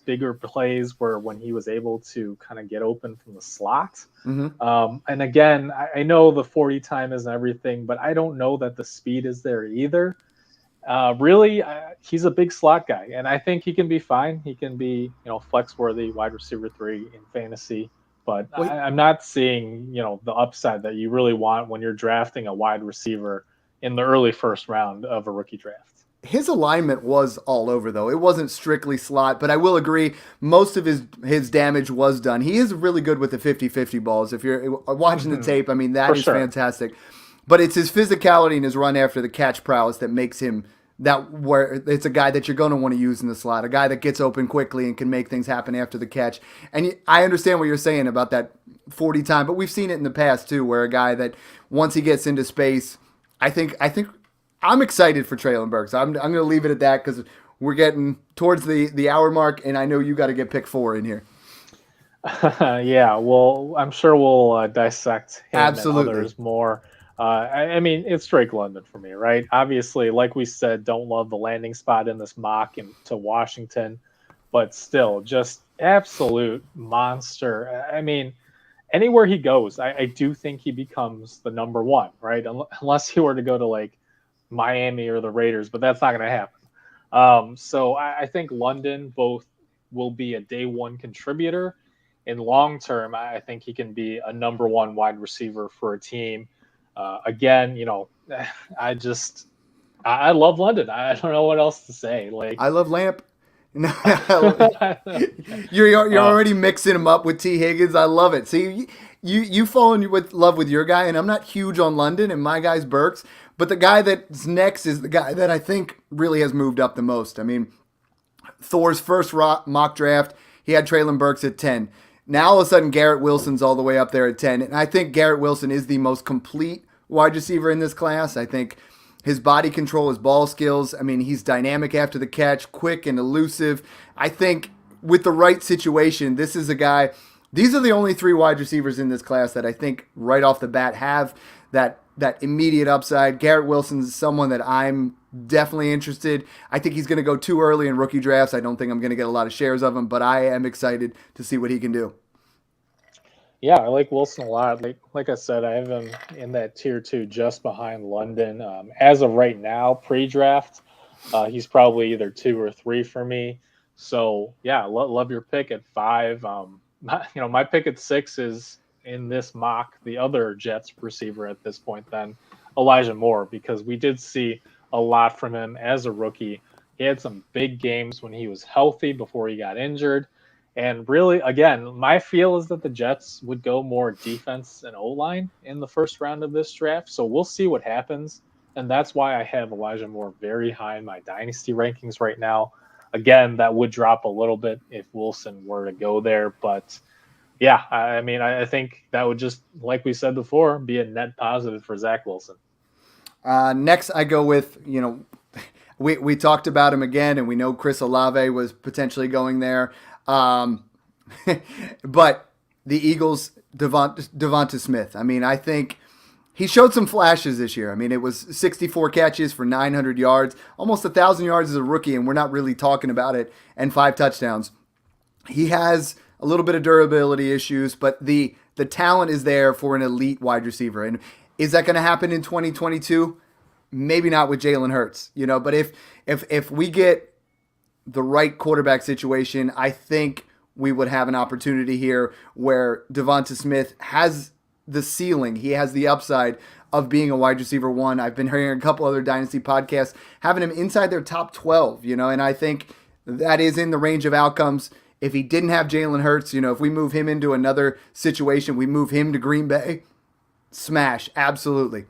C: bigger plays were when he was able to kind of get open from the slot.
B: Mm-hmm.
C: And again, I know the 40 time isn't everything, but I don't know that the speed is there either. Really, he's a big slot guy, and I think he can be fine. He can be, flex worthy wide receiver 3 in fantasy, but I'm not seeing, the upside that you really want when you're drafting a wide receiver in the early first round of a rookie draft.
B: His alignment was all over, though. It wasn't strictly slot, but I will agree most of his damage was done. He is really good with the 50-50 balls. If you're watching the tape, I mean, that is fantastic. But it's his physicality and his run after the catch prowess that makes him where it's a guy that you're going to want to use in the slot, a guy that gets open quickly and can make things happen after the catch. And I understand what you're saying about that 40 time, but we've seen it in the past too, where a guy that once he gets into space, I think I'm excited for Treylon Burks. I'm going to leave it at that because we're getting towards the hour mark, and I know you got to get pick 4 in here.
C: Yeah, well, I'm sure we'll dissect him
B: Absolutely.
C: and others more. I mean, it's Drake London for me, right? Obviously, like we said, don't love the landing spot in this mock to Washington, but still, just absolute monster. I mean, anywhere he goes, I do think he becomes the number 1, right? Unless he were to go to like Miami or the Raiders, but that's not going to happen. So I think London both will be a day 1 contributor. In long term, I think he can be a number 1 wide receiver for a team. Again, I love London. I don't know what else to say. Like,
B: I love Lamp. You're already mixing him up with T. Higgins. I love it. See, you fall in love with your guy, and I'm not huge on London, and my guy's Burks. But the guy that's next is the guy that I think really has moved up the most. I mean, Thor's first mock draft, he had Treylon Burks at 10. Now all of a sudden Garrett Wilson's all the way up there at 10. And I think Garrett Wilson is the most complete wide receiver in this class. I think his body control, his ball skills, I mean, he's dynamic after the catch, quick and elusive. I think with the right situation, this is a guy, these are the only 3 wide receivers in this class that I think right off the bat have that immediate upside. Garrett Wilson's someone that I'm definitely interested. I think he's going to go too early in rookie drafts. I don't think I'm going to get a lot of shares of him, but I am excited to see what he can do.
C: Yeah, I like Wilson a lot. Like I said, I have him in that tier 2 just behind London. As of right now, pre-draft, he's probably either 2 or 3 for me. So yeah, love your pick at 5. My pick at 6 is in this mock, the other Jets receiver at this point, then Elijah Moore, because we did see a lot from him as a rookie. He had some big games when he was healthy before he got injured. And really, again, my feel is that the Jets would go more defense and O-line in the first round of this draft. So we'll see what happens. And that's why I have Elijah Moore very high in my dynasty rankings right now. Again, that would drop a little bit if Wilson were to go there. But yeah, I mean, I think that would just, like we said before, be a net positive for Zach Wilson.
B: Next, I go with, we talked about him again, and we know Chris Olave was potentially going there. But the Eagles, Devonta Smith. I mean, I think he showed some flashes this year. I mean, it was 64 catches for 900 yards, almost 1,000 yards as a rookie, and we're not really talking about it, and 5 touchdowns. He has a little bit of durability issues, but the talent is there for an elite wide receiver. And is that going to happen in 2022? Maybe not with Jalen Hurts, but if we get the right quarterback situation, I think we would have an opportunity here where Devonta Smith has the ceiling. He has the upside of being a wide receiver 1. I've been hearing a couple other dynasty podcasts having him inside their top 12, and I think that is in the range of outcomes. If he didn't have Jalen Hurts, if we move him into another situation, we move him to Green Bay, smash, absolutely.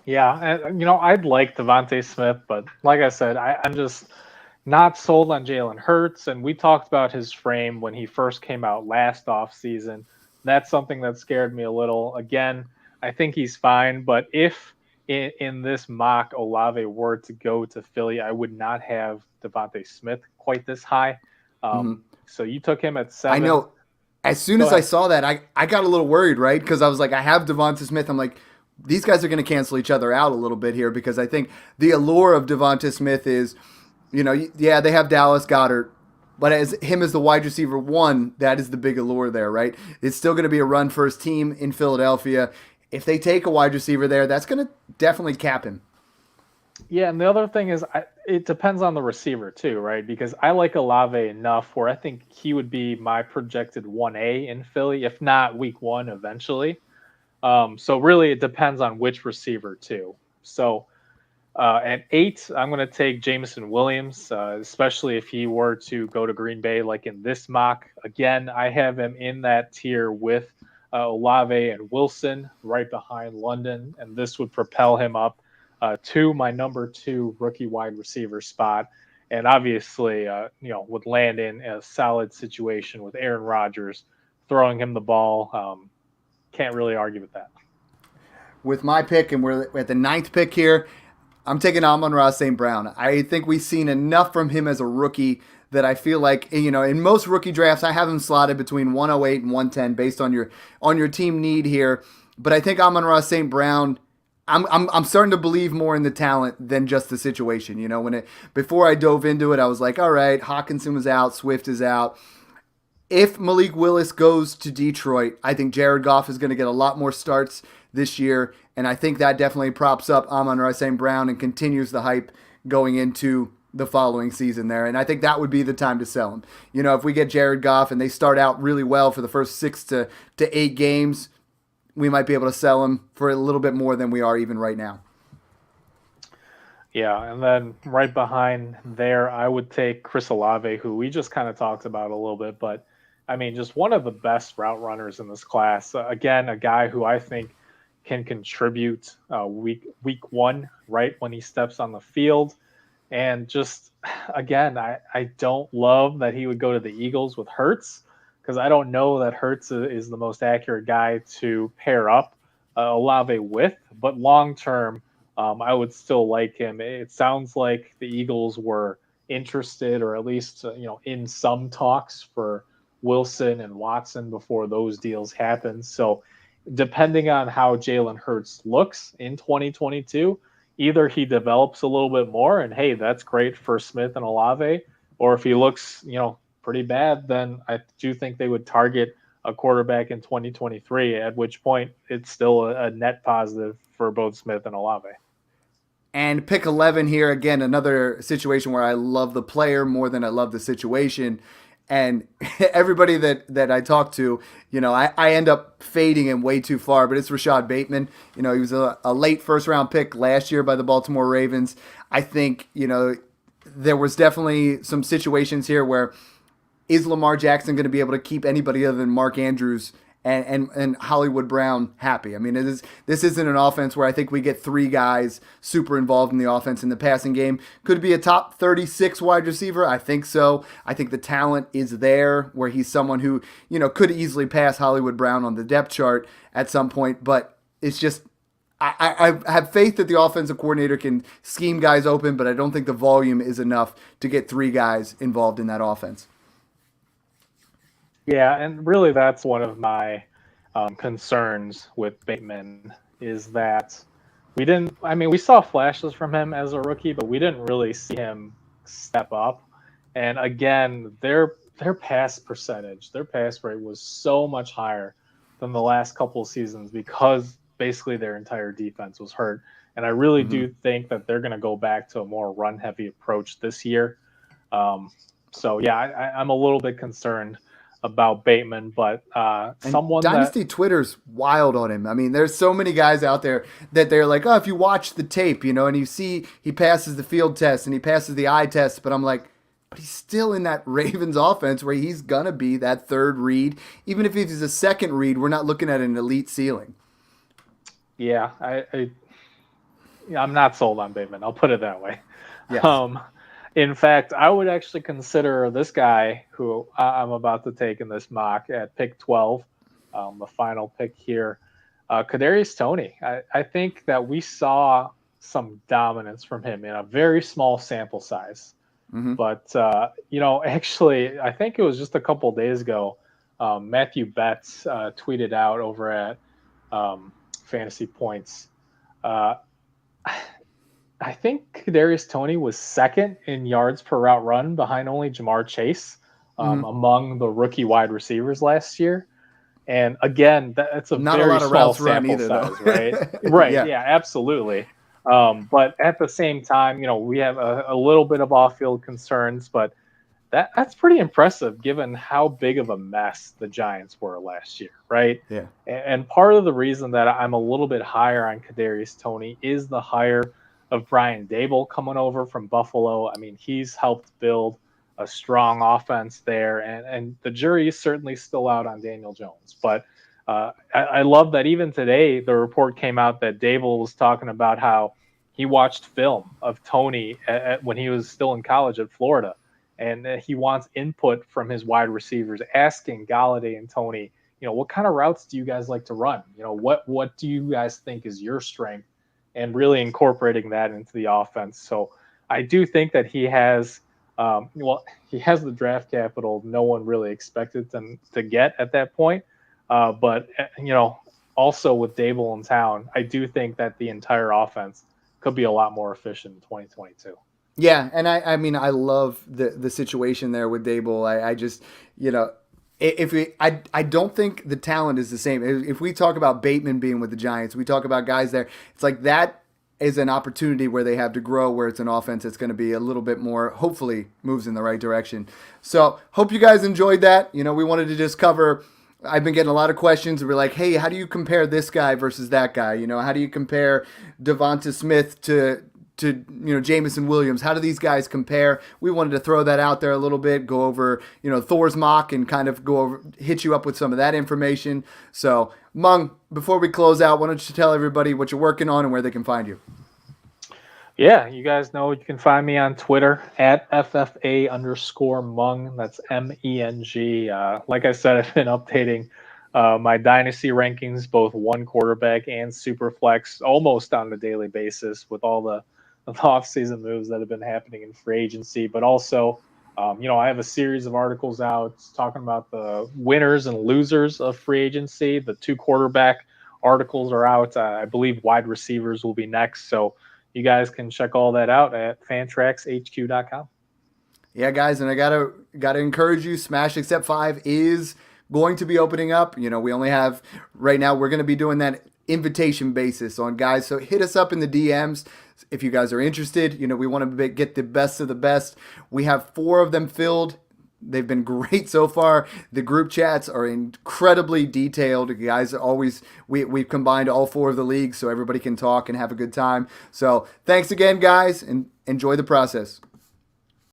C: Yeah, and, I'd like Devonta Smith, but like I said, I'm just not sold on Jalen Hurts. And we talked about his frame when he first came out last offseason. that's something that scared me a little. Again, I think he's fine, but if in this mock Olave were to go to Philly, I would not have Devontae Smith quite this high. So you took him at 7.
B: I know. As soon
C: Go
B: as I
C: ahead.
B: saw that, I got a little worried, right? Because I was like, I have Devonta Smith. I'm like, these guys are going to cancel each other out a little bit here because I think the allure of Devonta Smith is, yeah, they have Dallas Goedert, but as him as the wide receiver 1, that is the big allure there, right? It's still going to be a run first team in Philadelphia. If they take a wide receiver there, that's going to definitely cap him.
C: Yeah, and the other thing is, it depends on the receiver too, right? Because I like Olave enough where I think he would be my projected 1A in Philly, if not week 1 eventually. So really, it depends on which receiver too. So at 8, I'm going to take Jameson Williams, especially if he were to go to Green Bay like in this mock. Again, I have him in that tier with Olave and Wilson right behind London, and this would propel him up to my number 2 rookie wide receiver spot. And obviously, would land in a solid situation with Aaron Rodgers throwing him the ball. Can't really argue with that.
B: With my pick, and we're at the 9th pick here, I'm taking Amon-Ra St. Brown. I think we've seen enough from him as a rookie that I feel like, in most rookie drafts, I have him slotted between 108 and 110 based on your team need here. But I think Amon-Ra St. Brown, I'm starting to believe more in the talent than just the situation. Before I dove into it, I was like, all right, Hawkinson was out, Swift is out. If Malik Willis goes to Detroit, I think Jared Goff is going to get a lot more starts this year, and I think that definitely props up Amon-Ra St. Brown and continues the hype going into the following season there. And I think that would be the time to sell him. If we get Jared Goff and they start out really well for the first 6 to 8 games, we might be able to sell him for a little bit more than we are even right now.
C: Yeah, and then right behind there, I would take Chris Olave, who we just kind of talked about a little bit, but I mean, just one of the best route runners in this class. Again, a guy who I think can contribute week 1, right when he steps on the field. And just, again, I don't love that he would go to the Eagles with Hurts, because I don't know that Hurts is the most accurate guy to pair up Olave with. But long term, I would still like him. It sounds like the Eagles were interested, or at least in some talks for Wilson and Watson before those deals happen. So depending on how Jalen Hurts looks in 2022, either he develops a little bit more, and hey, that's great for Smith and Olave, or if he looks, pretty bad, then I do think they would target a quarterback in 2023, at which point it's still a net positive for both Smith and Olave.
B: And pick 11 here, again, another situation where I love the player more than I love the situation. And everybody that I talk to, I end up fading him way too far, but it's Rashad Bateman. He was a late first-round pick last year by the Baltimore Ravens. I think, there was definitely some situations here where is Lamar Jackson going to be able to keep anybody other than Mark Andrews and Hollywood Brown happy? I mean, this isn't an offense where I think we get 3 guys super involved in the offense in the passing game. Could it be a top 36 wide receiver? I think so. I think the talent is there where he's someone who, could easily pass Hollywood Brown on the depth chart at some point, but it's just, I have faith that the offensive coordinator can scheme guys open, but I don't think the volume is enough to get 3 guys involved in that offense.
C: Yeah, and really that's one of my concerns with Bateman is that we saw flashes from him as a rookie, but we didn't really see him step up. And again, their pass percentage, their pass rate was so much higher than the last couple of seasons because basically their entire defense was hurt. And I really do think that they're going to go back to a more run-heavy approach this year. So, yeah, I'm a little bit concerned about Bateman, but someone
B: Dynasty Twitter's wild on him. I mean, there's so many guys out there that they're like, oh, if you watch the tape, and you see he passes the field test and he passes the eye test, but I'm like, but he's still in that Ravens offense where he's going to be that third read. Even if he's a second read, we're not looking at an elite ceiling.
C: Yeah, I'm not sold on Bateman. I'll put it that way.
B: Yes.
C: In fact, I would actually consider this guy who I'm about to take in this mock at pick 12, the final pick here. Kadarius Toney. I think that we saw some dominance from him in a very small sample size.
B: Mm-hmm.
C: But, actually, I think it was just a couple days ago, Matthew Betts tweeted out over at Fantasy Points. I think Kadarius Toney was second in yards per route run behind only Jamar Chase among the rookie wide receivers last year. And again, that's
B: Not
C: very
B: a lot of
C: small
B: routes run
C: sample
B: either,
C: size,
B: though.
C: right? Right.
B: Yeah.
C: Yeah, absolutely. But at the same time, we have a little bit of off-field concerns, but that's pretty impressive given how big of a mess the Giants were last year, right?
B: Yeah.
C: And part of the reason that I'm a little bit higher on Kadarius Toney is the hire of Brian Dable coming over from Buffalo. I mean, he's helped build a strong offense there, and the jury is certainly still out on Daniel Jones. But I love that even today the report came out that Dable was talking about how he watched film of Toney when he was still in college at Florida, and he wants input from his wide receivers, asking Golladay and Toney, what kind of routes do you guys like to run? What do you guys think is your strength, and really incorporating that into the offense. So I do think that he has he has the draft capital no one really expected them to get at that point. But also with Dable in town, I do think that the entire offense could be a lot more efficient in 2022.
B: Yeah, and I mean, I love the situation there with Dable. I just, I don't think the talent is the same. If we talk about Bateman being with the Giants, we talk about guys there. It's like that is an opportunity where they have to grow, where it's an offense that's going to be a little bit more, hopefully moves in the right direction. So hope you guys enjoyed that. We wanted to just cover, I've been getting a lot of questions. We're like, hey, how do you compare this guy versus that guy? How do you compare Devonta Smith to Jameson Williams? How do these guys compare? We wanted to throw that out there a little bit, go over, Thor's mock and kind of hit you up with some of that information. So, Mung, before we close out, why don't you tell everybody what you're working on and where they can find you?
C: Yeah, you guys know you can find me on Twitter at FFA_Mung. That's MENG. Like I said, I've been updating my dynasty rankings, both one quarterback and super flex, almost on a daily basis with all the off-season moves that have been happening in free agency. But also, I have a series of articles out talking about the winners and losers of free agency. The 2 quarterback articles are out. I believe wide receivers will be next. So you guys can check all that out at fantraxhq.com.
B: Yeah, guys, and I gotta encourage you. Smash Accept 5 is going to be opening up. We only have right now. We're going to be doing that invitation basis on guys. So hit us up in the DMs if you guys are interested. We want to get the best of the best. We have 4 of them filled. They've been great so far. The group chats are incredibly detailed. You guys are always, we've combined all 4 of the leagues so everybody can talk and have a good time. So thanks again, guys, and enjoy the process.